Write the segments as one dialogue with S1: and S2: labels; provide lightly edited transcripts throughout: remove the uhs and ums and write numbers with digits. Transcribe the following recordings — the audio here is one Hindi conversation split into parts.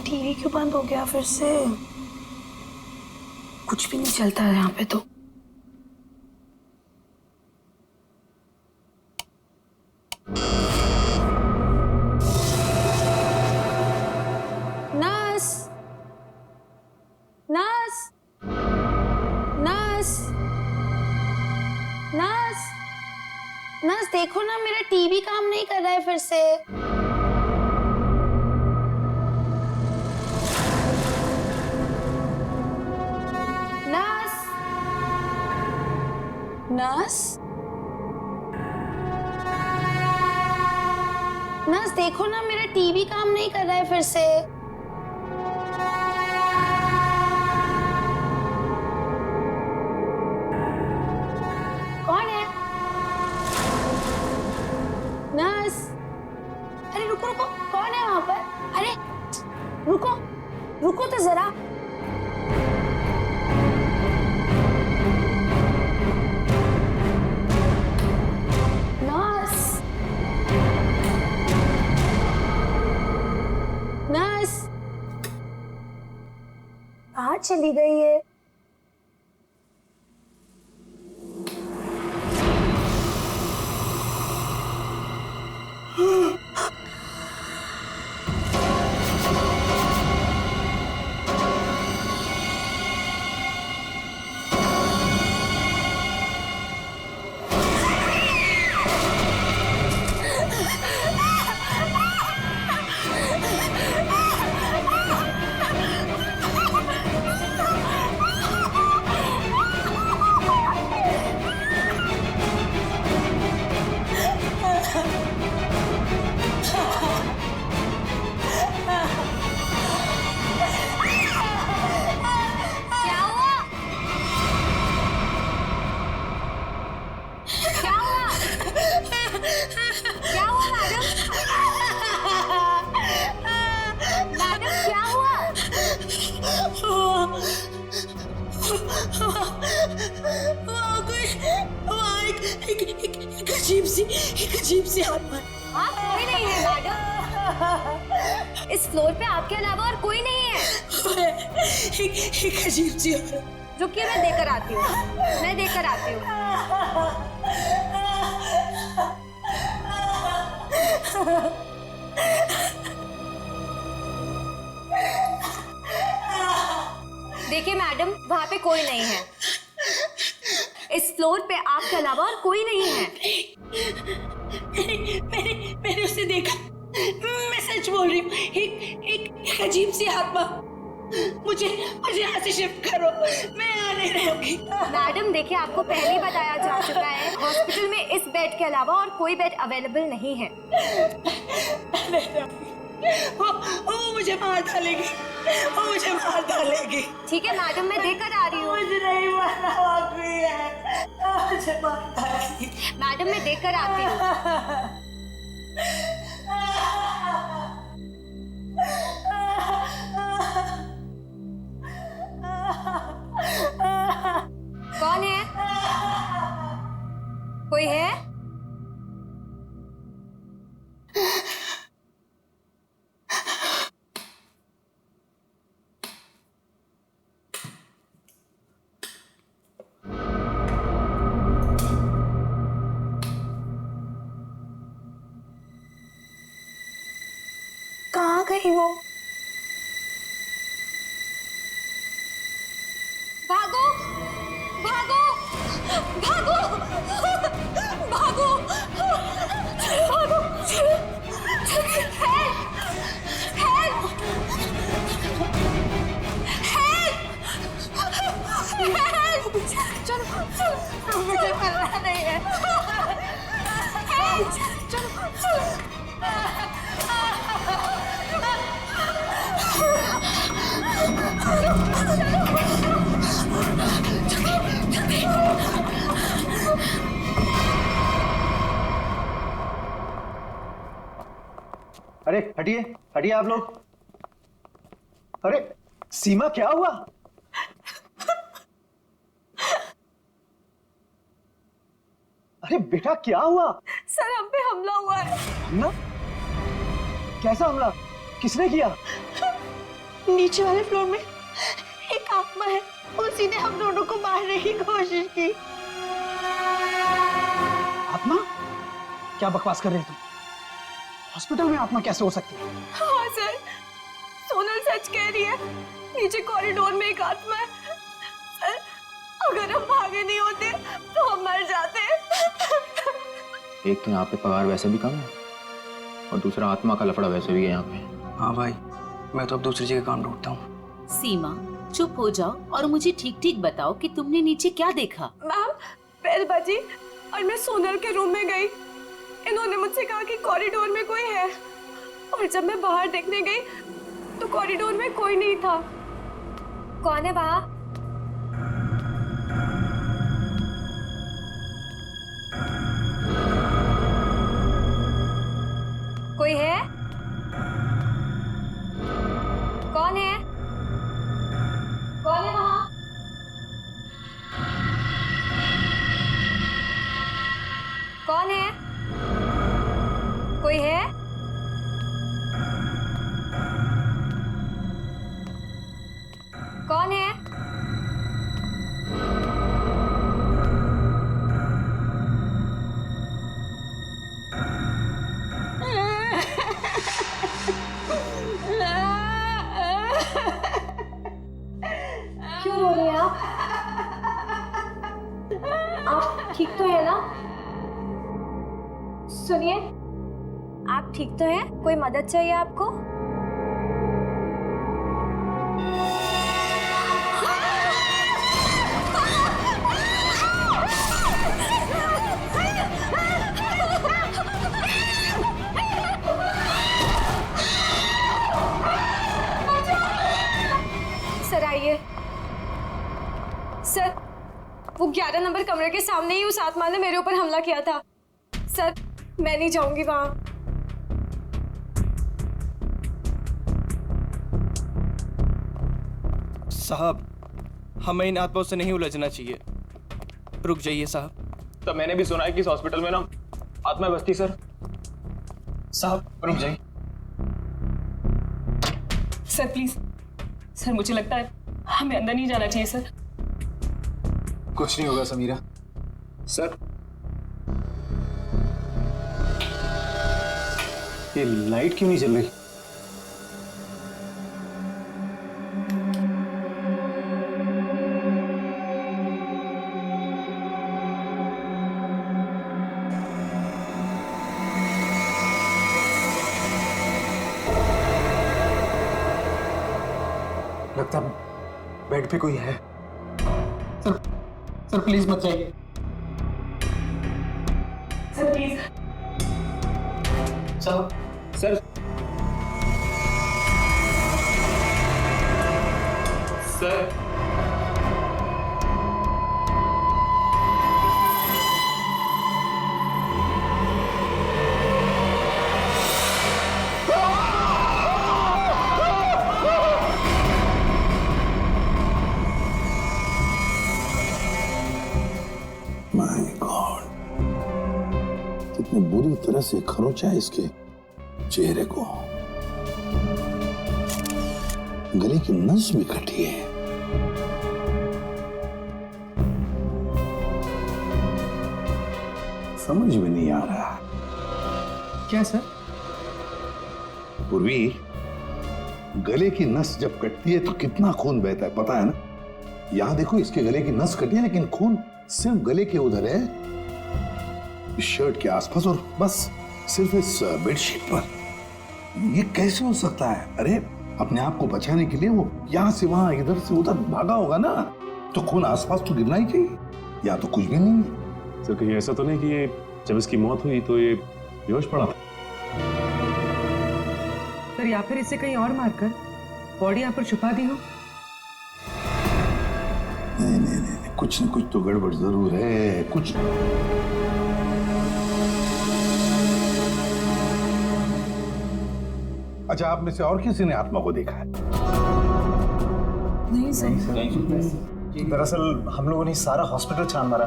S1: टीवी क्यों बंद हो गया फिर से? कुछ भी नहीं चलता है यहाँ पे तो। Nurse, nurse, nurse, nurse, nurse देखो ना, मेरा टीवी काम नहीं कर रहा है फिर से। नर्स, नर्स, नर्स देखो ना, मेरा टीवी काम नहीं कर रहा है फिर से। कौन है? नर्स, अरे रुको रुको, कौन है वहां पर? अरे रुको, रुको तो जरा। नर्स, नर्स कहाँ चली गई है? एक अजीब सी आत्मा।
S2: हाँ, कोई नहीं है मैडम। इस फ्लोर पे आपके अलावा और कोई नहीं है।
S1: एक अजीब सी औरत।
S2: रुकिए, मैं देकर आती हूँ, मैं देकर आती हूँ। देखिए मैडम, वहाँ पे कोई नहीं है। इस फ्लोर पे आपके अलावा और कोई नहीं है।
S1: मैंने उसे देखा। मैं सच बोल रही हूँ। एक अजीब सी आत्मा। मुझे यहाँ से शिफ्ट करो, मैं यहाँ नहीं रहूंगी।
S2: मैडम देखिए, आपको पहले ही बताया जा चुका है, हॉस्पिटल में इस बेड के अलावा और कोई बेड अवेलेबल नहीं है।
S1: वो मुझे मार डालेगी, वो मुझे मार डालेगी।
S2: ठीक है मैडम, मैं देकर आ रही हूँ।
S1: मुझे नहीं मारना, मुझे मार डालेगी।
S2: मैडम मैं देकर आती हूँ। कौन है? कोई है?
S1: कहाँ गई वो?
S2: भागो, भागो, भागो, भागो, भागो, चलो, मुझे मरना नहीं है। चलो, चलो।
S3: अरे हटिए, हटिए आप लोग। अरे सीमा, क्या हुआ? अरे बेटा, क्या हुआ?
S2: सर, हम पे हमला हुआ है।
S3: हमला? कैसा हमला? किसने किया?
S1: नीचे वाले फ्लोर में एक आत्मा है, उसी ने हम दोनों को मारने की कोशिश की।
S3: आत्मा? क्या बकवास कर रहे हो तुम? हॉस्पिटल में आत्मा कैसे हो सकती है?
S2: हाँ सर, सोनल सच कह रही है, नीचे कॉरिडोर में एक आत्मा है। सर, अगर हम भागे नहीं होते तो हम मर जाते।
S4: एक तो यहाँ पे पगार वैसे भी कम है और दूसरा आत्मा का लफड़ा वैसे भी है यहाँ पे।
S5: हाँ भाई, मैं तो अब दूसरी जगह काम ढूंढता हूँ।
S6: सीमा चुप हो जाओ और मुझे ठीक ठीक बताओ कि तुमने नीचे क्या देखा।
S2: मैम, बेल बजी और मैं सोनल के रूम में गई। इन्होंने मुझसे कहा कि कॉरिडोर में कोई है, और जब मैं बाहर देखने गई तो कॉरिडोर में कोई नहीं था। कौन है वहाँ? कोई है? कौन है? कौन है वहाँ? कौन है? कोई है? कौन है? क्यों रो रहे हैं आप? आप ठीक तो है ना? सुनिए, आप ठीक तो हैं? कोई मदद चाहिए आपको? सर आइए। सर, वो 11 नंबर कमरे के सामने ही उस आत्मा ने मेरे ऊपर हमला किया था। सर, मैं नहीं जाऊंगी वहां।
S5: साहब, हमें इन आत्माओं से नहीं उलझना चाहिए। रुक जाइए साहब।
S4: तो मैंने भी सुना है कि इस हॉस्पिटल में ना आत्मा बसती सर।
S5: साहब रुक जाइए।
S7: सर प्लीज, सर मुझे लगता है हमें अंदर नहीं जाना चाहिए सर।
S3: कुछ नहीं होगा समीरा।
S4: सर,
S3: ये लाइट क्यों नहीं जल रही? लगता है बेड पे कोई है।
S5: सर प्लीज मत जाइए।
S7: Sir please.
S5: साहब,
S4: सर, सर,
S8: माय गॉड, कितनी बुरी तरह से खरोंचा है इसके चेहरे को। गले की नस भी कटी है। समझ में नहीं आ रहा।
S5: क्या सर?
S8: पूर्वी, गले की नस जब कटती है तो कितना खून बहता है पता है ना? यहां देखो, इसके गले की नस कटी है लेकिन खून सिर्फ गले के उधर है, इस शर्ट के आसपास, और बस सिर्फ इस बेडशीट पर। ये कैसे हो सकता है? अरे अपने आप को बचाने के लिए वो यहां से वहां इधर से उधर भागा होगा ना, तो खून आसपास तो गिरना ही चाहिए, या तो कुछ भी नहीं है।
S9: सर कहीं ऐसा तो नहीं कि ये जब इसकी मौत हुई तो ये बेहोश पड़ा था?
S10: सर, या फिर इसे कहीं और मारकर बॉडी यहाँ पर छुपा दी हो।
S8: नहीं नहीं नहीं, कुछ न कुछ तो गड़बड़ जरूर है। कुछ अच्छा, आप में से और किसी ने आत्मा को देखा है?
S10: नहीं सर।
S3: दरअसल हम लोगों ने सारा हॉस्पिटल छान मारा,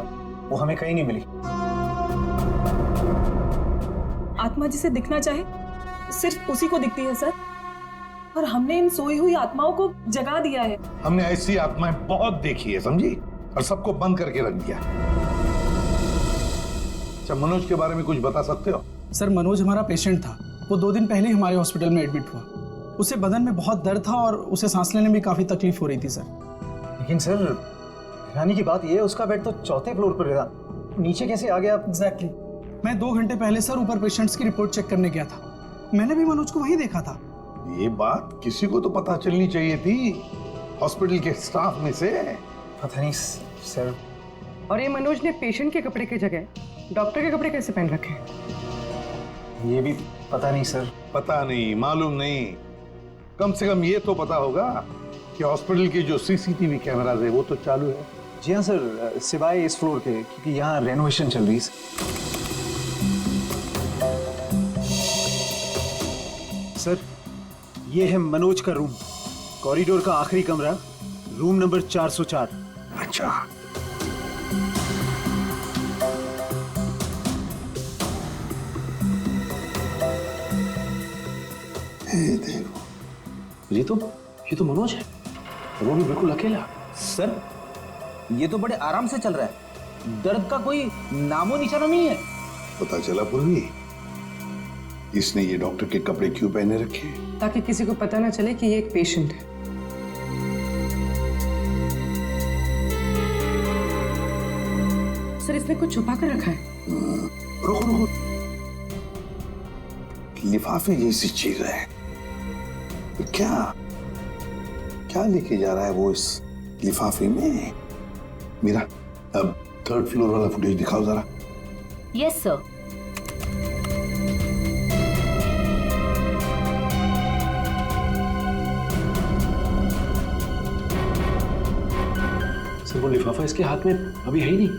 S3: वो हमें कहीं नहीं मिली।
S7: आत्मा जिसे दिखना चाहे सिर्फ उसी को दिखती है सर।
S10: और हमने इन सोई हुई आत्माओं को जगा दिया है।
S8: हमने ऐसी आत्माएं बहुत देखी है, समझी, और सबको बंद करके रख दिया। अच्छा, मनोज के बारे में कुछ बता सकते हो?
S11: सर, मनोज हमारा पेशेंट था। वो 2 दिन पहले हमारे हॉस्पिटल में एडमिट हुआ। उसे बदन में बहुत दर्द था और उसे सांस लेने में काफी तकलीफ हो रही थी सर।
S3: लेकिन सर, हैरानी की बात यह है उसका बेड तो 4थे फ्लोर पर था, नीचे कैसे आ गया?
S11: एग्जैक्टली। मैं 2 घंटे पहले सर ऊपर पेशेंट्स की रिपोर्ट चेक करने गया था। मैंने भी मनोज को वहीं देखा था।
S8: ये बात किसी को तो पता चलनी चाहिए थी, हॉस्पिटल के स्टाफ में से।
S3: पता नहीं सर।
S10: और ये मनोज ने पेशेंट के कपड़े की जगह डॉक्टर के कपड़े कैसे पहन रखे?
S3: ये भी पता नहीं सर।
S8: पता नहीं, मालूम नहीं, कम से कम ये तो पता होगा कि हॉस्पिटल के जो सीसीटीवी कैमरास है वो तो चालू है।
S3: जी हाँ सर, सिवाय इस फ्लोर के, क्योंकि यहाँ रेनोवेशन चल रही है। सर, ये है मनोज का रूम, कॉरिडोर का आखिरी कमरा, रूम नंबर 404।
S8: अच्छा, देखो,
S4: ये तो मनोज है, वो भी बिल्कुल अकेला।
S5: सर, ये तो बड़े आराम से चल रहा है, दर्द का कोई नामो निशाना नहीं है।
S8: पता चला पूर्वी, इसने ये डॉक्टर के कपड़े क्यों पहने रखे?
S10: ताकि किसी को पता ना चले कि ये एक पेशेंट है। सर, इसने कुछ छुपा कर रखा है।
S8: रुको, लिफाफे जैसी चीज है। क्या लेके जा रहा है वो इस लिफाफे में? मीरा, अब 3rd फ्लोर वाला फुटेज दिखाओ जरा।
S6: Yes sir.
S9: सर, वो लिफाफा इसके हाथ में अभी है ही नहीं।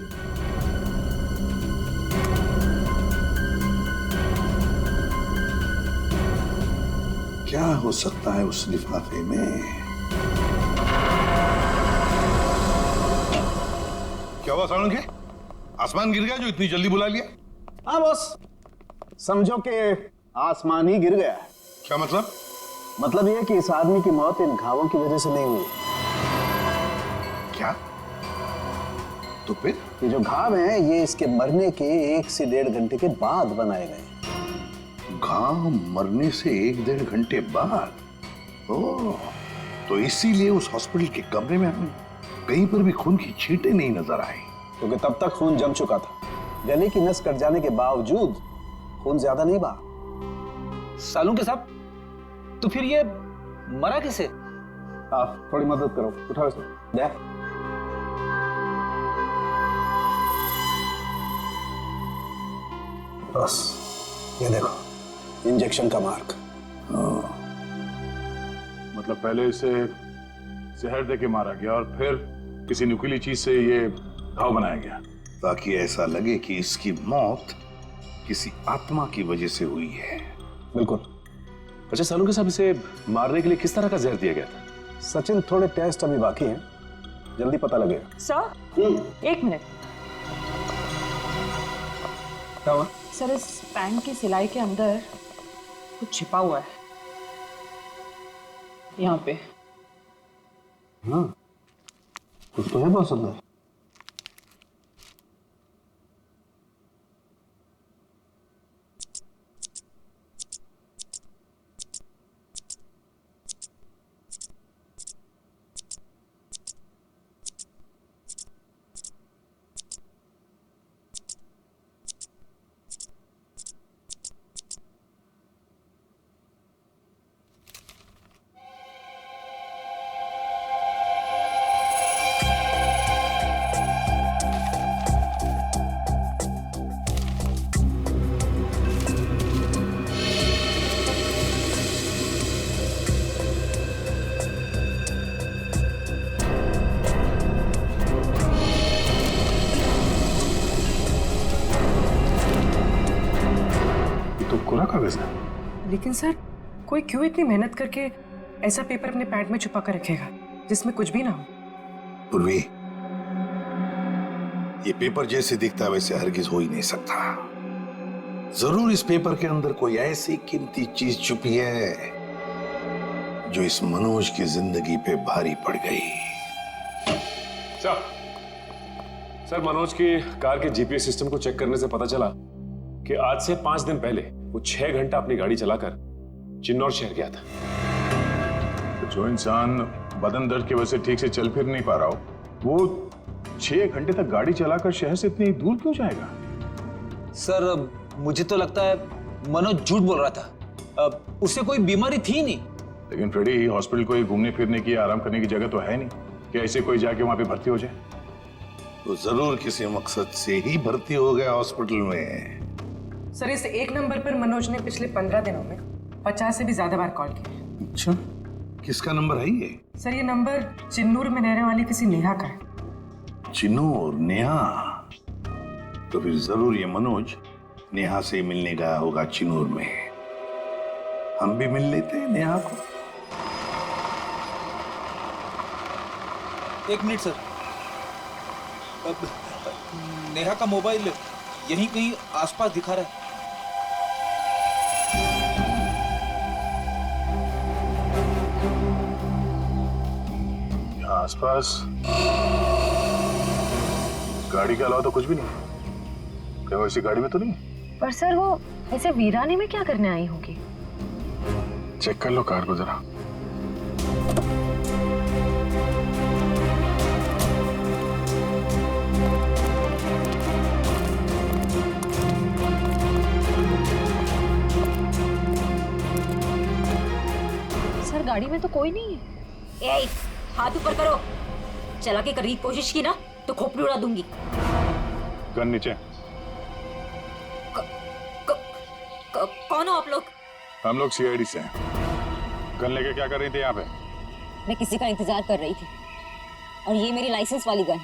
S8: क्या हो सकता है उस लिफाफे में? क्या हुआ साउंड के? आसमान गिर गया जो इतनी जल्दी बुला लिया?
S12: हाँ बॉस, समझो कि आसमान ही गिर गया है।
S8: क्या मतलब?
S12: मतलब यह कि इस आदमी की मौत इन घावों की वजह से नहीं हुई।
S8: क्या? तो फिर?
S12: ये जो घाव हैं, ये इसके मरने के 1 से 1.5 घंटे के बाद बनाए गए।
S8: घाव मरने से 1-1.5 घंटे बाद? ओह, तो इसीलिए उस हॉस्पिटल के कमरे में हमें कहीं पर भी खून की छींटें नहीं नजर आई।
S12: क्योंकि तब तक खून जम चुका था। गले की नस कट जाने के बावजूद खून ज्यादा नहीं बहा।
S5: सालू के साहब, तो फिर ये मरा कैसे?
S12: आप थोड़ी मदद करो, उठाओ इसे। दे। बस, ये देखो, इंजेक्शन का मार्क।
S9: मतलब पहले इसे जहर देके मारा गया और फिर किसी नुकीली चीज से ये घाव बनाया गया,
S8: ताकि ऐसा लगे कि इसकी मौत किसी आत्मा की वजह से हुई है।
S12: बिल्कुल।
S9: अच्छा सालू के साहब, इसे मारने के लिए किस तरह का जहर दिया गया था?
S12: सचिन, थोड़े टेस्ट अभी बाकी हैं, जल्दी पता लगेगा।
S7: Sir, 1 minute.
S12: क्या हुआ?
S7: सर, इस पैंट की सिलाई के अंदर कुछ छिपा हुआ है, यहाँ पे।
S12: हाँ, कुछ तो है बॉस अंदर।
S9: कोरा कागज है।
S10: लेकिन सर, कोई क्यों इतनी मेहनत करके ऐसा पेपर अपने पैंट में छुपा कर रखेगा जिसमें कुछ भी ना हो?
S8: पूर्वी, ये पेपर जैसे दिखता है वैसे हरगिज हो ही नहीं सकता। जरूर इस पेपर के अंदर कोई ऐसी कीमती चीज छुपी है जो इस मनोज की जिंदगी पे भारी पड़ गई।
S9: सर, मनोज की कार के जीपीएस सिस्टम को चेक करने से पता चला कि आज से 5 दिन पहले वो 6 घंटा अपनी गाड़ी चलाकर चिन्नौर शहर गया था। तो जो इंसान बदन दर्द की वजह से ठीक से चल फिर नहीं पा रहा हो, वो 6 घंटे तक गाड़ी चलाकर शहर से इतनी दूर क्यों जाएगा?
S12: सर, मुझे तो लगता है मनोज झूठ बोल रहा था। उसे कोई बीमारी थी नहीं।
S9: लेकिन फ्रेडी, हॉस्पिटल कोई घूमने फिरने की, आराम करने की जगह तो है नहीं कि ऐसे कोई जाके वहां पे भर्ती हो जाए।
S8: तो जरूर किसी मकसद से ही भर्ती हो गया हॉस्पिटल में।
S10: सर, इस एक नंबर पर मनोज ने पिछले 15 दिनों में 50 से भी ज्यादा बार कॉल किया।
S8: अच्छा, किसका नंबर है ये?
S10: सर, ये नंबर चिन्नूर में रहने वाली किसी नेहा का है।
S8: चिन्नूर? नेहा? तो फिर जरूर ये मनोज नेहा से मिलने गया होगा चिन्नूर में। हम भी मिल लेते हैं नेहा को।
S12: 1 मिनट सर। नेहा का मोबाइल यहीं कहीं आसपास दिखा रहा है।
S9: यहाँ आसपास गाड़ी के अलावा तो कुछ भी नहीं। क्या वो इसी गाड़ी में तो नहीं?
S2: पर सर, वो ऐसे वीराने में क्या करने आई होगी?
S9: चेक कर लो कार को जरा।
S2: सर, गाड़ी में तो कोई नहीं है।
S6: ए, हाथ ऊपर करो। चला के करने की कोशिश की ना तो खोपड़ी उड़ा दूंगी।
S9: गन नीचे।
S6: कौन हो आप लोग?
S9: हम लोग सीआईडी से हैं। गन लेके क्या कर रही थी यहाँ पे?
S13: मैं किसी का इंतजार कर रही थी और ये मेरी लाइसेंस वाली गन।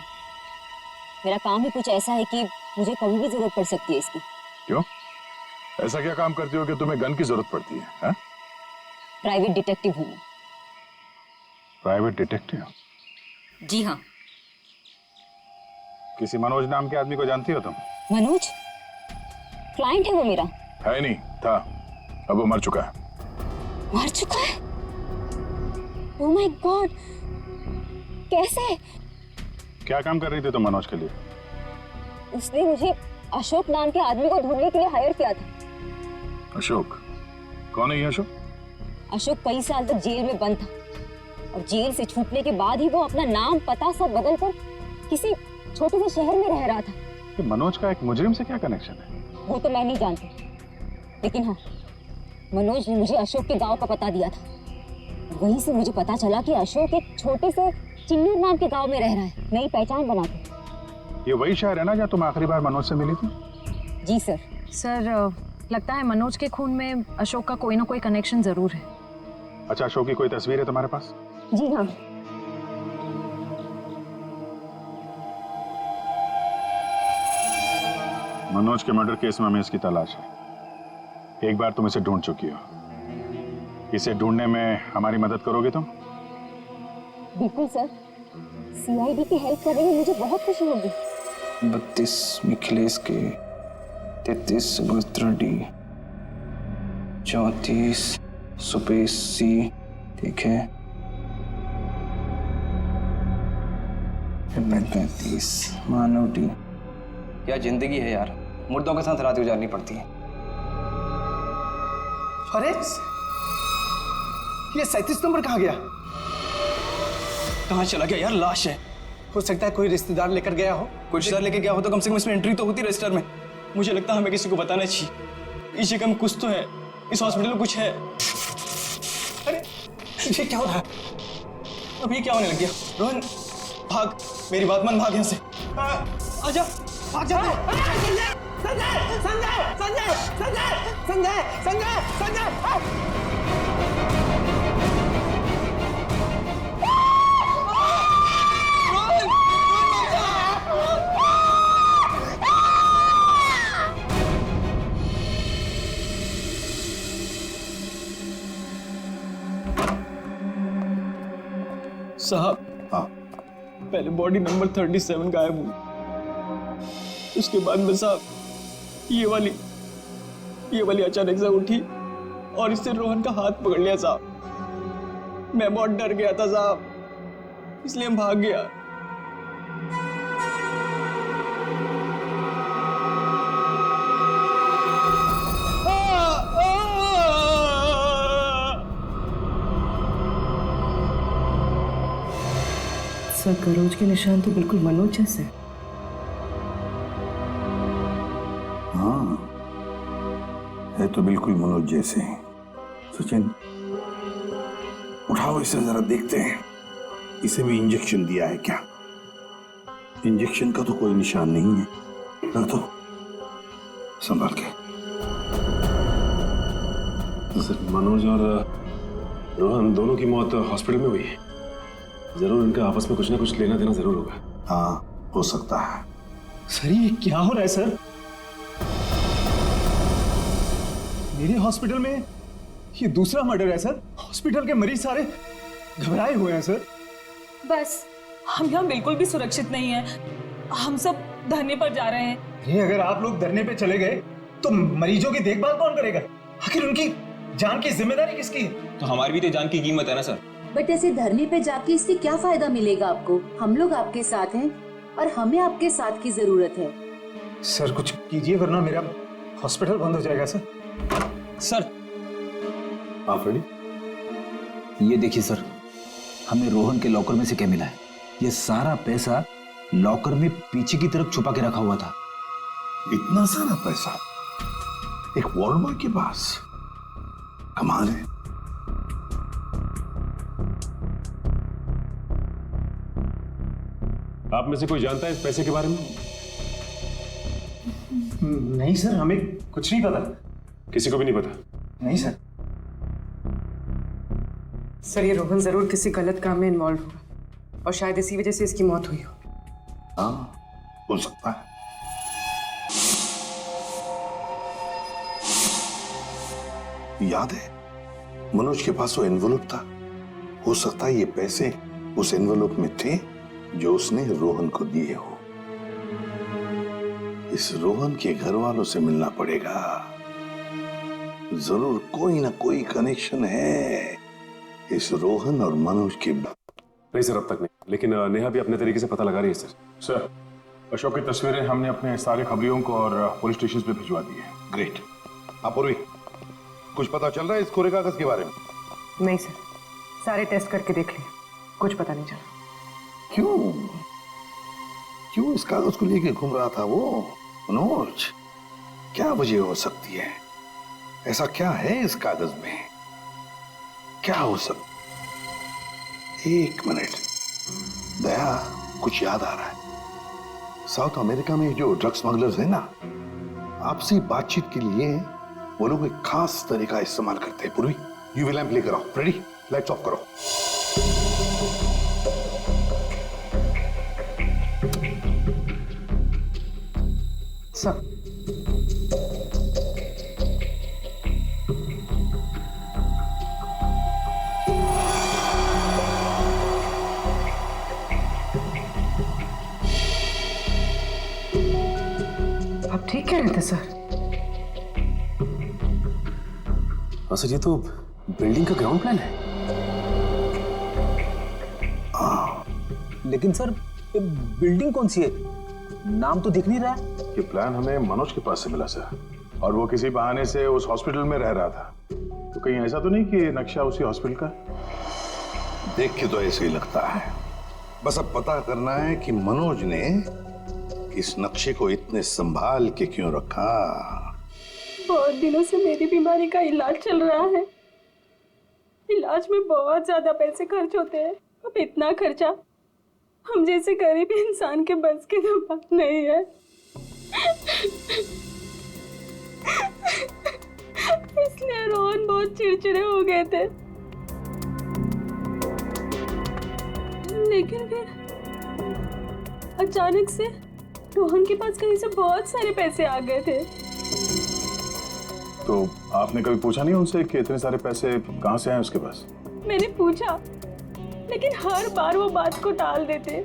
S13: मेरा काम ही कुछ ऐसा है कि मुझे कभी भी जरूरत पड़ सकती है इसकी।
S9: क्यों? ऐसा क्या काम करती हो कि तुम्हें गन की जरूरत पड़ती है? हा?
S13: प्राइवेट डिटेक्टिव हूँ।
S9: Private detective?
S13: जी हाँ।
S9: किसी मनोज नाम के आदमी को जानती हो तुम?
S13: मनोज? क्लाइंट है वो मेरा।
S9: है नहीं, था। अब वो मर चुका है।
S13: मर चुका है? ओह माय गॉड, कैसे?
S9: क्या काम कर रही थी तुम मनोज के लिए?
S13: उसने मुझे अशोक नाम के आदमी को ढूंढने के लिए हायर किया था।
S9: अशोक? कौन है ये अशोक?
S13: अशोक कई साल तक जेल में बंद था और जेल से छूटने के बाद ही वो अपना नाम पता सब बदल कर किसी छोटे से शहर में रह रहा था।
S9: कि मनोज का एक मुजरिम से क्या कनेक्शन है?
S13: वो तो मैं नहीं जानती, लेकिन हाँ, मनोज ने मुझे अशोक के गांव का पता दिया था। वहीं से मुझे पता चला कि अशोक एक छोटे से चिन्नूर नाम के गांव में रह रहा है, नई पहचान बना के।
S9: ये वही शहर है ना जहाँ तुम आखिरी बार मनोज से मिली थी?
S13: जी सर।
S2: सर, लगता है मनोज के खून में अशोक का कोई ना कोई कनेक्शन जरूर है।
S9: अच्छा, अशोक की कोई तस्वीर है तुम्हारे पास?
S13: जी हाँ।
S9: मनोज के मर्डर केस में हमें इसकी तलाश है। एक बार तुम इसे ढूंढ चुकी हो, इसे ढूंढने में हमारी मदद करोगे तुम?
S13: बिल्कुल सर, सीआईडी की हेल्प करने में मुझे बहुत खुशी होगी।
S11: 32 मिखिलेश के, 33 सुभद्रा डी, 34 सुपेश सी, ठीक है, 35 मानव डी।
S12: क्या जिंदगी है यार, मुर्दों के साथ रात गुजारनी पड़ती है।
S11: अरे ये 37 नंबर कहाँ गया? कहाँ चला गया यार? लाश है। हो सकता है कोई रिश्तेदार लेकर गया हो। कोई रिश्तेदार लेकर गया हो तो कम से कम इसमें एंट्री तो होती रजिस्टर में। मुझे लगता है हमें किसी को बताना चाहिए। इस जगह में कुछ तो है, इस हॉस्पिटल में कुछ है। अरे ये क्या हो रहा है? अब ये क्या होने लग गया? रोहन भाग, मेरी बात मान, भाग यहाँ से। आजा, भाग जा।
S1: संजय! संजय! संजय! संजय! संजय! संजय! संजय!
S5: साहब,
S8: हाँ,
S5: पहले बॉडी नंबर 37 गायब हुई। उसके बाद में साहब ये वाली अचानक से उठी और इससे रोहन का हाथ पकड़ लिया साहब।
S11: मैं बहुत डर गया था साहब, इसलिए हम भाग गया।
S10: सर करोज के निशान तो बिल्कुल मनोज जैसे।
S8: हाँ, है तो बिल्कुल मनोज जैसे। सचिन, उठाओ इसे जरा देखते हैं, इसे भी इंजेक्शन दिया है क्या? इंजेक्शन का तो कोई निशान नहीं है। रख दो संभाल के।
S9: सर, मनोज और रोहन दोनों की मौत हॉस्पिटल में हुई है। जरूर इनका आपस में कुछ ना कुछ लेना देना जरूर होगा।
S8: हाँ, हो सकता है।
S3: सर ये क्या हो रहा है सर? मेरे हॉस्पिटल में ये दूसरा मर्डर है सर। हॉस्पिटल के मरीज सारे घबराए हुए हैं सर।
S7: बस हम यहाँ बिल्कुल भी सुरक्षित नहीं है। हम सब धरने पर जा रहे हैं।
S3: ये अगर आप लोग धरने पे चले गए तो मरीजों की देखभाल कौन करेगा? आखिर उनकी जान की जिम्मेदारी किसकी है?
S12: तो हमारी भी तो जान की कीमत है ना सर।
S6: बट ऐसे धरने पे जाके इससे क्या फायदा मिलेगा आपको? हम लोग आपके साथ हैं और हमें आपके साथ की जरूरत है।
S3: सर कुछ कीजिए वरना मेरा हॉस्पिटल बंद हो जाएगा सर।
S12: सर
S8: आप रेडी?
S12: ये देखिए सर, हमें रोहन के लॉकर में से क्या मिला है। ये सारा पैसा लॉकर में पीछे की तरफ छुपा के रखा हुआ था।
S8: इतना सारा पैसा एक वॉर्ड बॉय के पास? कमाल है।
S9: आप में से कोई जानता है इस पैसे के बारे में?
S3: नहीं सर, हमें कुछ नहीं पता।
S9: किसी को भी नहीं पता?
S3: नहीं सर।
S10: सर ये रोहन जरूर किसी गलत काम में इन्वॉल्व होगा और शायद इसी वजह से इसकी मौत हुई हो।
S8: हाँ, हो सकता है। याद है मनोज के पास वो एनवेलप था। हो सकता है ये पैसे उस एनवेलप में थे जो उसने रोहन को दिए हो। इस रोहन के घर वालों से मिलना पड़ेगा। जरूर कोई ना कोई कनेक्शन है इस रोहन और मनोज के।
S9: नहीं सर, अब तक नहीं, लेकिन नेहा भी अपने तरीके से पता लगा रही है सर।
S14: सर, अशोक की तस्वीरें हमने अपने सारे खबरियों को और पुलिस स्टेशन पे भिजवा दी है।
S8: ग्रेट। अपूर्वी, कुछ पता चल रहा है इस कोरे कागज के बारे में?
S10: नहीं सर, सारे टेस्ट करके देख लिए, कुछ पता नहीं चला।
S8: क्यों क्यों इस कागज को लेके घूम रहा था वो मनोज? क्या वजह हो सकती है? ऐसा क्या है इस कागज में? क्या हो सकता? एक मिनट दया, कुछ याद आ रहा है। साउथ अमेरिका में जो ड्रग स्मगलर्स है ना, आपसी बातचीत के लिए वो लोग एक खास तरीका इस्तेमाल करते हैं। पूर्वी, यूवी लैंप लेकर आओ। रेडी? लाइट्स ऑफ करो।
S10: सर आप ठीक कह रहे थे सर।
S9: हाँ सर, ये तो बिल्डिंग का ग्राउंड प्लान है।
S12: लेकिन सर ये बिल्डिंग कौन सी है? नाम तो दिख नहीं रहा है।
S14: ये प्लान हमें मनोज के पास से मिला सर, और वो किसी बहाने से उस हॉस्पिटल में रह रहा था। तो कहीं ऐसा तो नहीं कि नक्शा उसी हॉस्पिटल का?
S8: देख के तो ऐसे ही लगता है। बस अब पता करना है कि मनोज ने इस नक्शे को इतने संभाल के क्यों रखा।
S2: बहुत दिनों से मेरी बीमारी का इलाज चल रहा है। इलाज में बहुत ज्यादा पैसे खर्च होते हैं। अब इतना खर्चा हम जैसे गरीब इंसान के बस की तो बात नहीं है। इसलिए रोहन बहुत चिड़चिड़े हो गए थे। लेकिन फिर अचानक से रोहन के पास कहीं से बहुत सारे पैसे आ गए थे।
S14: तो आपने कभी पूछा नहीं उनसे कि इतने सारे पैसे कहाँ से आए उसके पास?
S2: मैंने पूछा, लेकिन हर बार वो बात को टाल देते।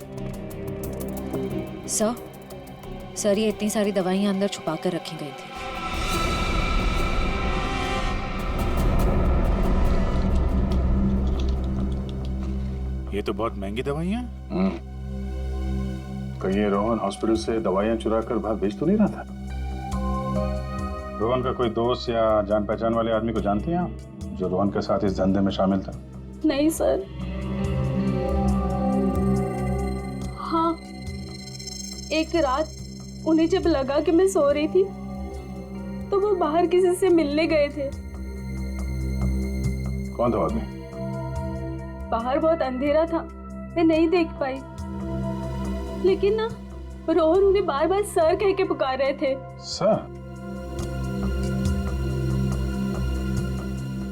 S13: सर ये इतनी सारी दवाइयां अंदर छुपा कर रखी गई थी।
S14: ये तो बहुत महंगी दवाइयाँ। कहीं ये रोहन हॉस्पिटल से दवाइयाँ चुरा कर बाहर बेच तो नहीं रहा था? रोहन का कोई दोस्त या जान पहचान वाले आदमी को जानती हैं आप, जो रोहन के साथ इस धंधे में शामिल था?
S2: नहीं सर। हाँ, एक रात उन्हें जब लगा कि मैं सो रही थी तो वो बाहर किसी से मिलने गए थे।
S14: कौन था आदमी?
S2: बाहर बहुत अंधेरा था, मैं नहीं देख पाई, लेकिन ना रोहन उन्हें बार बार सर कह के पुकार रहे थे।
S14: सर?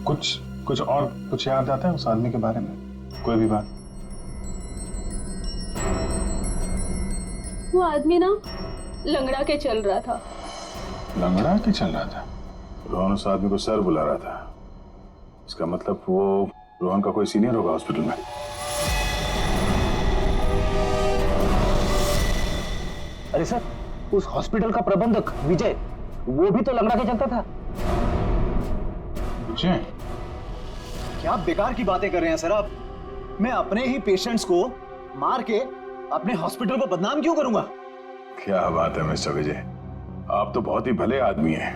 S14: कुछ और कुछ याद आता है उस आदमी के बारे में? कोई भी बात?
S2: वो आदमी ना लंगड़ा के चल रहा था।
S14: लंगड़ा के चल रहा था? रोहन उस आदमी को सर बुला रहा था। इसका मतलब वो रोहन का कोई सीनियर होगा हॉस्पिटल में।
S12: अरे सर, उस हॉस्पिटल का प्रबंधक विजय, वो भी तो लंगड़ा के चलता था।
S14: विजय?
S3: क्या बेकार की बातें कर रहे हैं सर आप? मैं अपने ही पेशेंट्स को मार के अपने हॉस्पिटल को बदनाम क्यों करूंगा?
S14: क्या बात है मिस्टर विजय, आप तो बहुत ही भले आदमी हैं।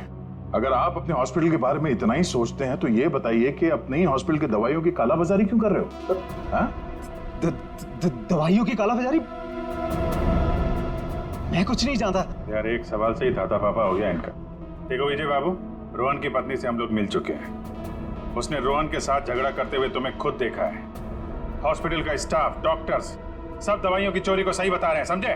S14: अगर आप अपने हॉस्पिटल के बारे में इतना ही सोचते हैं तो ये बताइए कि अपने ही हॉस्पिटल के दवाइयों की कालाबाजारी क्यों कर रहे हो?
S3: दवाइयों की कालाबाजारी? मैं कुछ नहीं जानता
S14: यार। एक सवाल से ही दादा पापा हो गया इनका। देखो विजय बाबू, रोहन की पत्नी से हम लोग मिल चुके हैं। उसने रोहन के साथ झगड़ा करते हुए तुम्हें खुद देखा है। हॉस्पिटल का स्टाफ, डॉक्टर्स सब दवाइयों की चोरी को सही बता रहे हैं, समझे?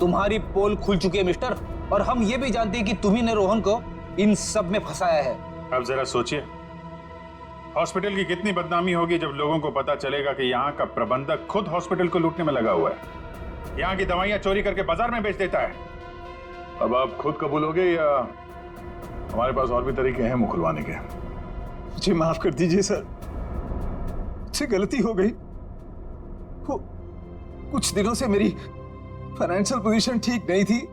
S12: तुम्हारी पोल खुल चुकी है मिस्टर, और हम ये भी जानते हैं कि तुम्ही ने रोहन को इन सब में फंसाया है।
S14: अब जरा सोचिए, हॉस्पिटल की कितनी बदनामी होगी जब लोगों को पता चलेगा कि यहाँ का प्रबंधक खुद हॉस्पिटल को लूटने में लगा हुआ है, यहाँ की दवाइयाँ चोरी करके बाजार में बेच देता है। अब आप खुद कबूलोगे या हमारे पास और भी तरीके हैं मुंह खुलवाने के?
S3: मुझे माफ कर दीजिए सर, मुझसे गलती हो गई। वो कुछ दिनों से मेरी फाइनेंशियल पोजीशन ठीक नहीं थी,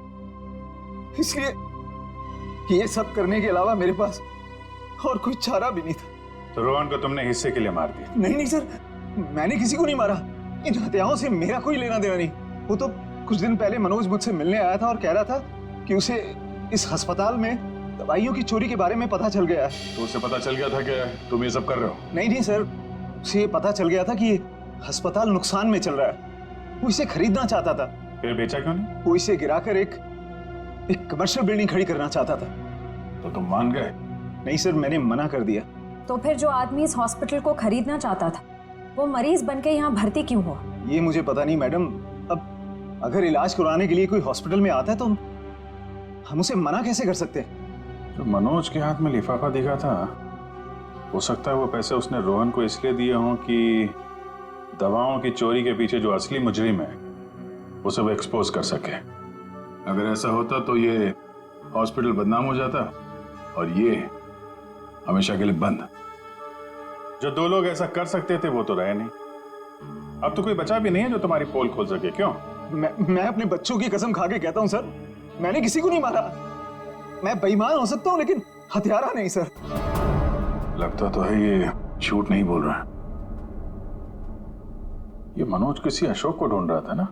S3: इसलिए ये सब करने के अलावा मेरे पास और कोई चारा भी नहीं था।
S14: तो रोहन को तुमने हिस्से के लिए मार दिया?
S3: नहीं सर, मैंने किसी को नहीं मारा। इन हत्याओं से मेरा कोई लेना देना नहीं। वो तो कुछ दिन पहले मनोज मुझसे मिलने आया था और कह रहा था कि उसे इस अस्पताल में दवाइयों की चोरी के बारे में पता चल गया है।
S14: तो उसे पता चल गया था कि तुम ये सब कर रहे हो?
S3: नहीं सर, उसे पता चल गया था कि अस्पताल नुकसान में चल रहा है। वो इसे खरीदना चाहता था।
S14: फिर बेचा क्यों नहीं?
S3: वो इसे गिराकर एक कमर्शियल बिल्डिंग खड़ी करना चाहता था।
S14: तो तुम मान गए?
S3: नहीं सर, मैंने मना कर दिया।
S13: तो फिर जो आदमी इस हॉस्पिटल को खरीदना चाहता था वो मरीज बनके यहाँ भर्ती क्यों हुआ?
S3: ये मुझे पता नहीं मैडम। अब अगर इलाज करवाने के लिए कोई हॉस्पिटल में आता है तो हम उसे मना कैसे कर सकते हैं?
S14: जो मनोज के हाथ में लिफाफा दिखा था, हो सकता है वो पैसे उसने रोहन को इसलिए दिए हों कि दवाओं की चोरी के पीछे जो असली मुजरिम है उसे वो एक्सपोज कर सके। अगर ऐसा होता तो ये हॉस्पिटल बदनाम हो जाता और ये हमेशा के लिए बंद। जो दो लोग ऐसा कर सकते थे वो तो रहे नहीं। अब तो कोई बचा भी नहीं है जो तुम्हारी पोल खोल सके। क्यों?
S3: मैं अपने बच्चों की कसम खा के कहता हूं सर, मैंने किसी को नहीं मारा। मैं बेईमान हो सकता हूं लेकिन हत्यारा नहीं सर।
S14: लगता तो है ये झूठ नहीं बोल रहा है। ये मनोज किसी अशोक को ढूंढ रहा था ना?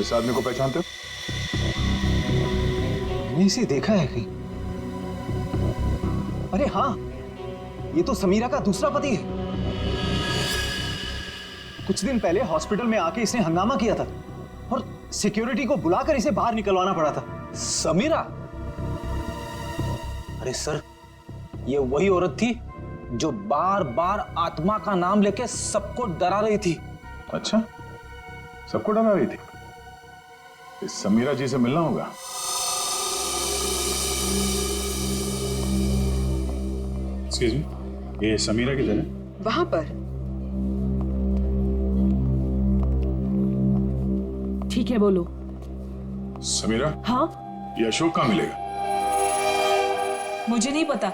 S14: इस आदमी को पहचानते हो?
S3: मैंने इसे देखा है कहीं। अरे हाँ, ये तो समीरा का दूसरा पति है। कुछ दिन पहले हॉस्पिटल में आके इसने हंगामा किया था और सिक्योरिटी को बुलाकर इसे बाहर निकलवाना पड़ा था।
S12: समीरा? अरे सर, ये वही औरत थी जो बार बार आत्मा का नाम लेके सबको डरा रही थी।
S14: अच्छा, सबको डरा रही थी? इस समीरा जी से मिलना होगा। एक्सक्यूज मी, ये समीरा किधर है?
S10: वहां पर।
S7: ठीक है, बोलो।
S14: समीरा?
S7: हाँ?
S14: ये अशोक कहाँ मिलेगा?
S7: मुझे नहीं पता।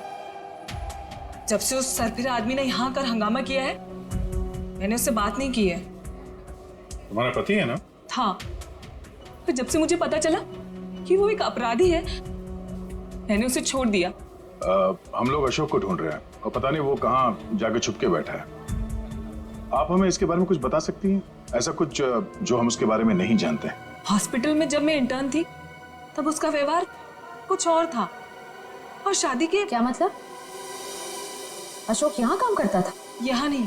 S7: जब से उस सरफिरा आदमी ने यहाँ कर हंगामा किया है मैंने उससे बात नहीं की है।
S14: तुम्हारा पति है ना?
S7: हाँ, तो जब से मुझे पता चला कि वो एक अपराधी है मैंने उसे छोड़ दिया।
S14: हम लोग अशोक को ढूंढ रहे हैं और पता नहीं वो कहाँ जाके छुप के बैठा है। आप हमें इसके बारे में कुछ बता सकती हैं? ऐसा कुछ जो हम उसके बारे में नहीं जानते।
S7: हॉस्पिटल में जब मैं इंटर्न थी तब उसका व्यवहार कुछ और था, और शादी के
S2: क्या मतलब? अशोक यहाँ काम करता था?
S7: यहाँ नहीं,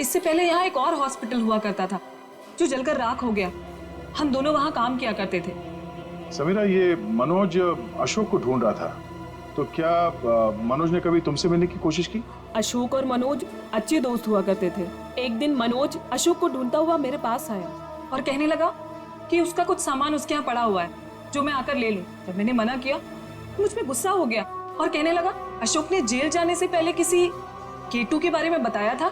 S7: इससे पहले यहाँ एक और हॉस्पिटल हुआ करता था जो जलकर राख हो गया। हम दोनों वहाँ काम किया करते थे।
S14: समीरा, ये मनोज अशोक को ढूंढ रहा था, तो क्या मनोज ने कभी तुमसे मिलने की कोशिश की?
S15: अशोक और मनोज अच्छे दोस्त हुआ करते थे। एक दिन मनोज अशोक को ढूंढता हुआ मेरे पास आया
S7: और कहने लगा कि उसका कुछ सामान उसके यहाँ पड़ा हुआ है जो मैं आकर ले लूं। जब मैंने मना किया मुझ पे गुस्सा हो गया और कहने लगा अशोक ने जेल जाने से पहले किसी केटू के बारे में बताया था।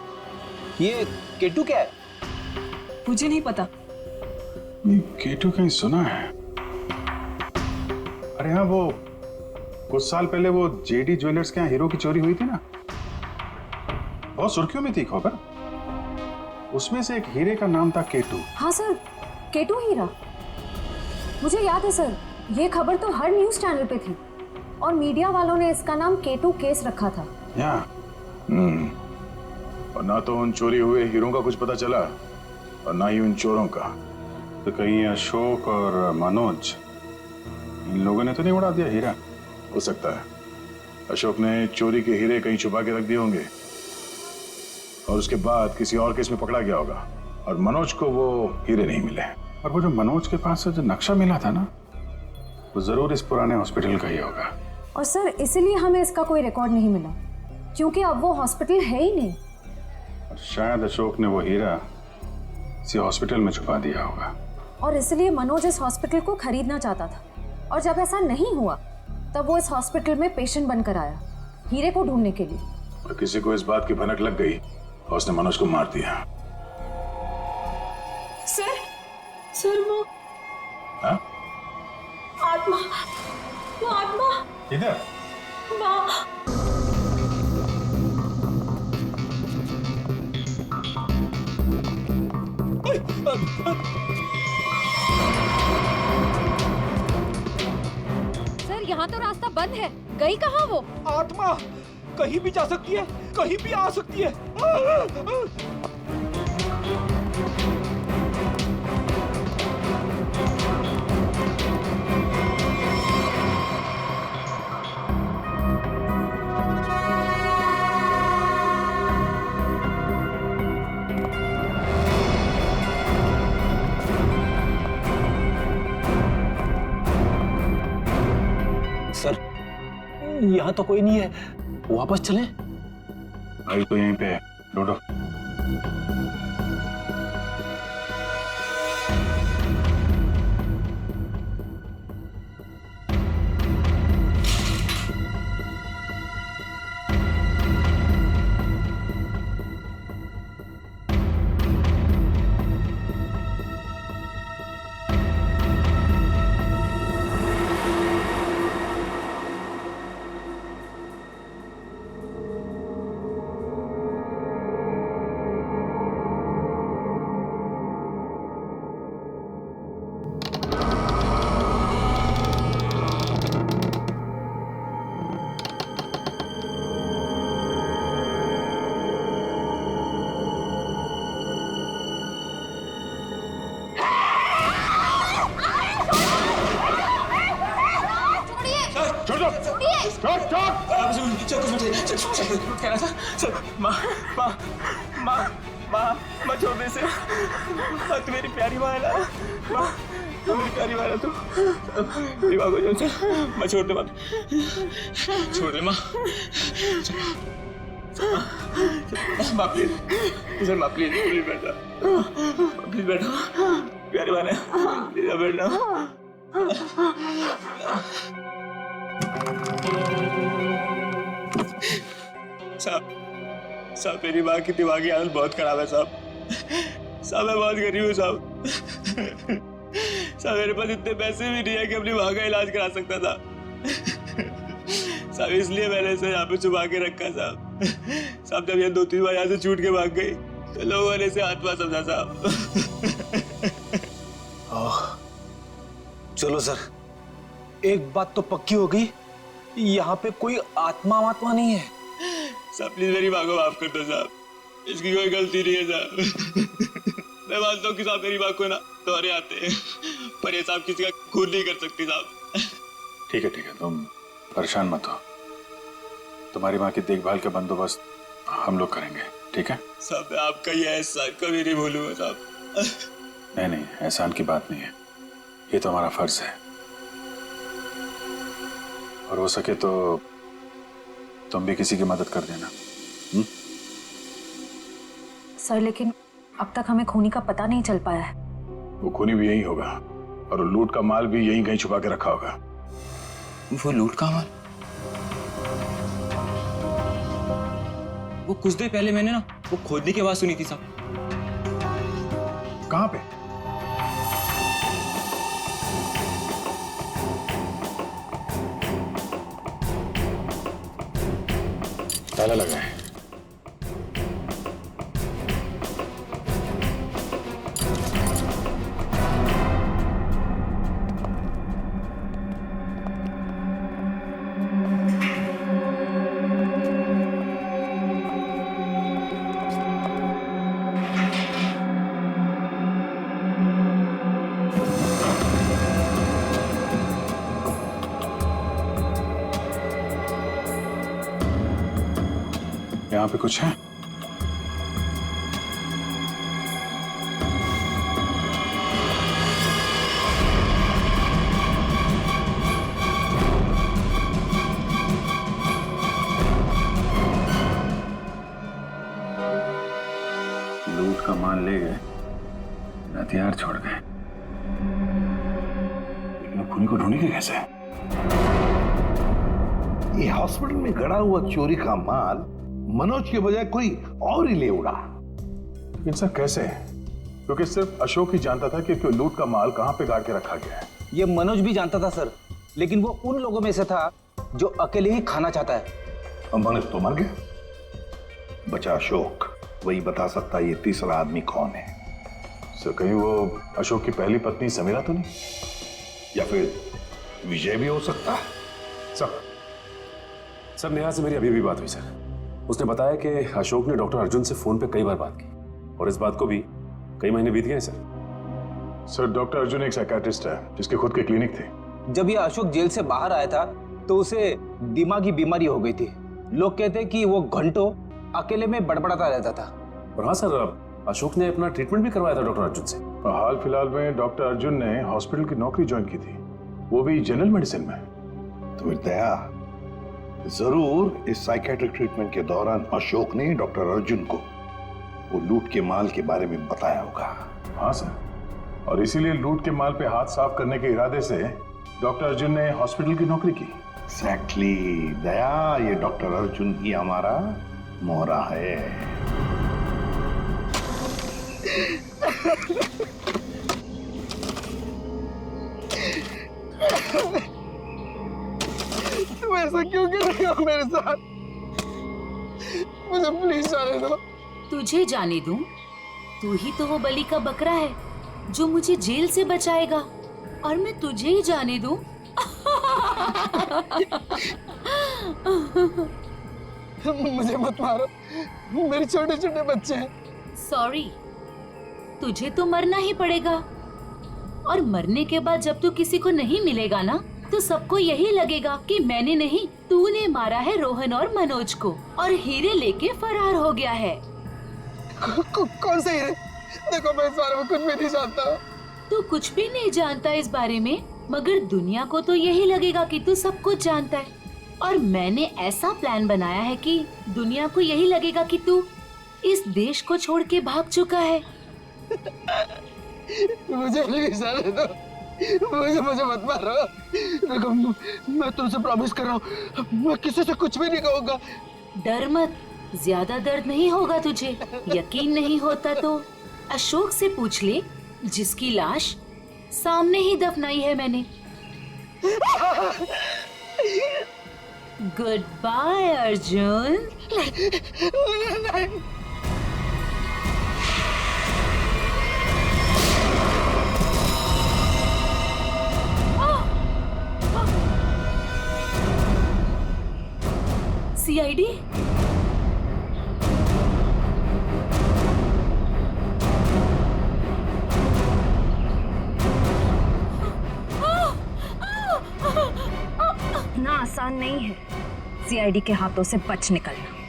S11: ये केटू क्या है?
S7: मुझे नहीं पता।
S14: ये केटू कहीं सुना है। अरे हाँ, वो कुछ साल पहले वो जेडी ज्वेलर्स के यहाँ हीरो की चोरी हुई थी ना, बहुत सुर्खियों में थी खबर। उसमें से एक हीरे का नाम था केटू।
S2: हाँ सर, केटू हीरा। मुझे याद है सर, ये खबर तो हर न्यूज चैनल पे थी और मीडिया वालों ने इसका नाम केटू केस रखा था।
S14: और ना तो उन चोरी हुए हीरों का कुछ पता चला और ना ही उन चोरों का। तो कहीं अशोक और मनोज, इन लोगों ने तो नहीं उड़ा दिया हीरा? हो सकता है अशोक ने चोरी के हीरे कहीं छुपा के रख दिए होंगे और उसके बाद किसी और केस में पकड़ा गया होगा और मनोज को वो हीरे नहीं मिले। और वो जो मनोज के पास से जो नक्शा मिला था ना, वो जरूर इस पुराने हॉस्पिटल का ही होगा।
S2: और सर इसीलिए हमें इसका कोई रिकॉर्ड नहीं मिला, क्योंकि अब वो हॉस्पिटल है ही नहीं।
S14: और शायद अशोक ने वो हीरा इसी हॉस्पिटल में छुपा दिया होगा।
S2: और इसलिए मनोज इस हॉस्पिटल को खरीदना चाहता था, और जब ऐसा नहीं हुआ तब वो इस हॉस्पिटल में पेशेंट बनकर आया हीरे को ढूंढने के लिए।
S14: और किसी को इस बात की भनक लग गई और उसने मनोज को मार दिया।
S15: सर वो
S14: हाँ?
S15: आत्मा, वो आत्मा
S14: इधर
S2: सर यहाँ तो रास्ता बंद है, गई कहाँ वो?
S11: आत्मा कहीं भी जा सकती है, कहीं भी आ सकती है। सर यहाँ तो कोई नहीं है, वापस चलें?
S14: आई तो यहीं पे है, ढूंढो।
S11: माँ छोड़ दे इसे। माँ तू मेरी प्यारी माँ है ना, माँ तू मेरी प्यारी माँ है तू। मेरी माँ को माँ छोड़ दे, माँ छोड़ दे माँ। माँ प्लीज सर, माँ प्लीज प्लीज बैठा, प्लीज बैठा, प्यारी माँ ने प्लीज बैठना। साहब मेरी माँ की दिमागी हालत बहुत खराब है साहब। साहब मैं बहुत गरीब हूँ साहब। साहब मेरे पास इतने पैसे भी नहीं है कि अपनी माँ का इलाज करा सकता था साहब, इसलिए मैंने इसे यहाँ पे छुपा के रखा साहब। साहब जब ये 2-3 बार यहाँ से छूट के भाग गई तो लोगों ने इसे आत्मा समझा साहब। चलो सर, एक बात तो पक्की हो गई यहाँ पे कोई आत्मा वात्मा नहीं है।
S5: साहब प्लीज मेरी माँ को माफ कर दो साहब, इसकी कोई गलती नहीं है साहब। मैं मानता हूँ कि साहब मेरी माँ को ना दौरे आते हैं, पर ये साहब किसी का खून नहीं कर सकती साहब।
S14: ठीक है, तुम परेशान मत हो। तुम्हारी माँ की देखभाल का बंदोबस्त हम लोग करेंगे, ठीक है?
S5: साहब मैं आपका ये एहसान कभी नहीं भूलूंगा साहब।
S14: नहीं, एहसान की बात नहीं है, ये तो हमारा फर्ज है। और हो सके तो तुम भी किसी की मदद कर देना।
S13: सर लेकिन अब तक हमें खूनी का पता नहीं चल पाया है।
S14: वो खूनी भी यही होगा और लूट का माल भी यहीं कहीं छुपा के रखा होगा।
S11: वो लूट का माल? वो कुछ देर पहले मैंने ना वो खोदने की आवाज सुनी थी साहब।
S14: कहाँ पे? ताला लगा है। यहाँ पे कुछ है? लूट का माल ले गए, हथियार छोड़ गए, लेकिन खूनी को ढूंढेंगे कैसे?
S8: ये हॉस्पिटल में गड़ा हुआ चोरी का माल मनोज के बजाय कोई और ही ले उड़ा।
S14: लेकिन सर कैसे? क्योंकि सिर्फ अशोक ही जानता था कि लूट का माल कहां पे गाड़ के रखा गया है।
S12: ये मनोज भी जानता था सर, लेकिन वो उन लोगों में से था जो अकेले ही खाना चाहता है।
S8: मनोज तो मर गया, बचा अशोक, वही बता सकता है ये तीसरा आदमी कौन है।
S14: सर कहीं वो अशोक की पहली पत्नी समीरा तो नहीं?
S8: या फिर विजय भी हो सकता है।
S9: सर नेहा से मेरी अभी भी बात हुई सर। उसने बताया कि अशोक ने डॉक्टर अर्जुन से फोन पे कई बार बात की और इस बात को भी कई महीने बीत गए
S14: सर। डॉक्टर अर्जुन एक साइकियाट्रिस्ट है जिसके खुद के क्लिनिक थे।
S12: जब ये अशोक जेल से बाहर आया था तो उसे दिमागी बीमारी हो गई थी। लोग कहते हैं कि वो घंटों अकेले में बड़बड़ाता रहता था।
S9: और हाँ सर, अशोक ने अपना ट्रीटमेंट भी करवाया था डॉक्टर अर्जुन से।
S14: हाल फिलहाल में डॉक्टर अर्जुन ने हॉस्पिटल की नौकरी ज्वाइन की थी, वो भी जनरल मेडिसिन में।
S8: तो दया जरूर इस साइकेट्रिक ट्रीटमेंट के दौरान अशोक ने डॉक्टर अर्जुन को वो लूट के माल के बारे में बताया होगा।
S14: हाँ सर, और इसीलिए लूट के माल पे हाथ साफ करने के इरादे से डॉक्टर अर्जुन ने हॉस्पिटल की नौकरी की।
S8: एग्जैक्टली दया, ये डॉक्टर अर्जुन ही हमारा मोहरा है।
S11: तुम ऐसा क्यों कर रहे हो मेरे साथ? मुझे प्लीज जाने दो।
S6: तुझे जाने दूं? तू ही तो वो बलि का बकरा है जो मुझे जेल से बचाएगा, और मैं तुझे ही जाने दूं?
S11: मुझे मत मारो, मेरे छोटे छोटे बच्चे हैं।
S6: सॉरी, तुझे तो मरना ही पड़ेगा, और मरने के बाद जब तू किसी को नहीं मिलेगा ना, तो सबको यही लगेगा कि मैंने नहीं, तूने मारा है रोहन और मनोज को, और हीरे लेके फरार हो गया है।
S11: कौन से हीरे? देखो मैं इस बारे में कुछ भी नहीं जानता।
S6: तू कुछ भी नहीं जानता इस बारे में, मगर दुनिया को तो यही लगेगा कि तू सब कुछ जानता है, और मैंने ऐसा प्लान बनाया है कि दुनिया को यही लगेगा कि तू इस देश को छोड़ के भाग चुका है।
S11: मुझे प्लीज जाने दो, मुझे मत मारो। देखो मैं तुमसे प्रॉमिस कर रहा हूँ, मैं किसी से कुछ भी नहीं कहूँगा।
S6: डर मत, ज्यादा दर्द नहीं होगा तुझे। यकीन नहीं होता तो अशोक से पूछ ले, जिसकी लाश सामने ही दफनाई है मैंने। Good bye Arjun. सीआईडी?
S13: इतना आसान नहीं है सीआईडी के हाथों से बच निकलना।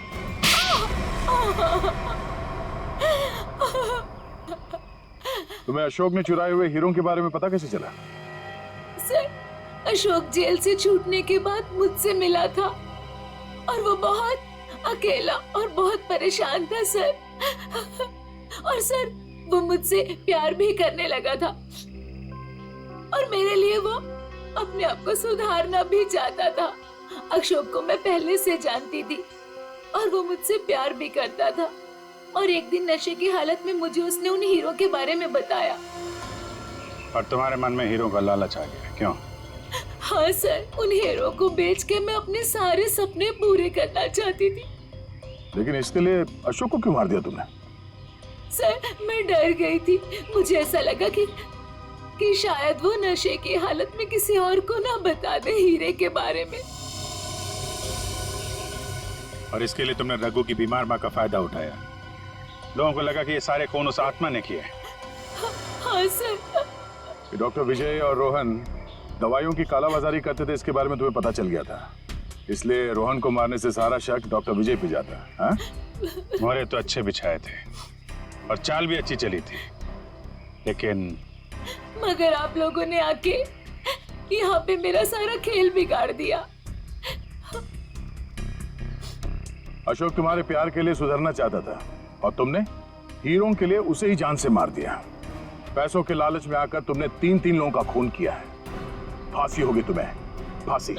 S14: तुम्हें अशोक ने चुराए हुए हीरों के बारे में पता कैसे चला?
S6: सर, अशोक जेल से छूटने के बाद मुझसे मिला था और वो बहुत अकेला और बहुत परेशान था सर। और सर, वो मुझसे प्यार भी करने लगा था और मेरे लिए वो अपने आप को सुधारना भी चाहता था। अशोक को मैं पहले से जानती थी और वो मुझसे प्यार भी करता था। और एक दिन नशे की हालत में मुझे उसने उन हीरो के बारे में बताया।
S14: और तुम्हारे मन में हीरो का लालच आ गया, क्यों?
S6: हाँ सर, उन हीरो को बेच के मैं अपने सारे सपने पूरे करना चाहती थी।
S14: लेकिन इसके लिए अशोक को क्यों मार दिया तुमने?
S6: सर, मैं डर गई थी। मुझे ऐसा लगा कि शायद वो नशे की हालत में किसी और को ना बता दे हीरे के बारे में।
S14: और इसके लिए तुमने रघु की बीमार माँ का फायदा उठाया। लोगों को लगा कि ये सारे खून उस आत्मा ने किए।
S6: हाँ सर।
S14: डॉक्टर विजय और रोहन दवाइयों की कालाबाजारी करते थे, इसके बारे में तुम्हें पता चल गया था। इसलिए रोहन को मारने से सारा शक डॉक्टर विजय पे जाता। हाँ? मोहरे तो अच्छे बिछाए थे और चाल भी अच्छी चली थी, लेकिन
S6: मगर आप लोगों ने आके यहाँ पे मेरा सारा खेल बिगाड़ दिया।
S14: अशोक तुम्हारे प्यार के लिए सुधरना चाहता था और तुमने हीरों के लिए उसे ही जान से मार दिया। पैसों के लालच में आकर तुमने 3 लोगों का खून किया है। फांसी होगी तुम्हें, फांसी।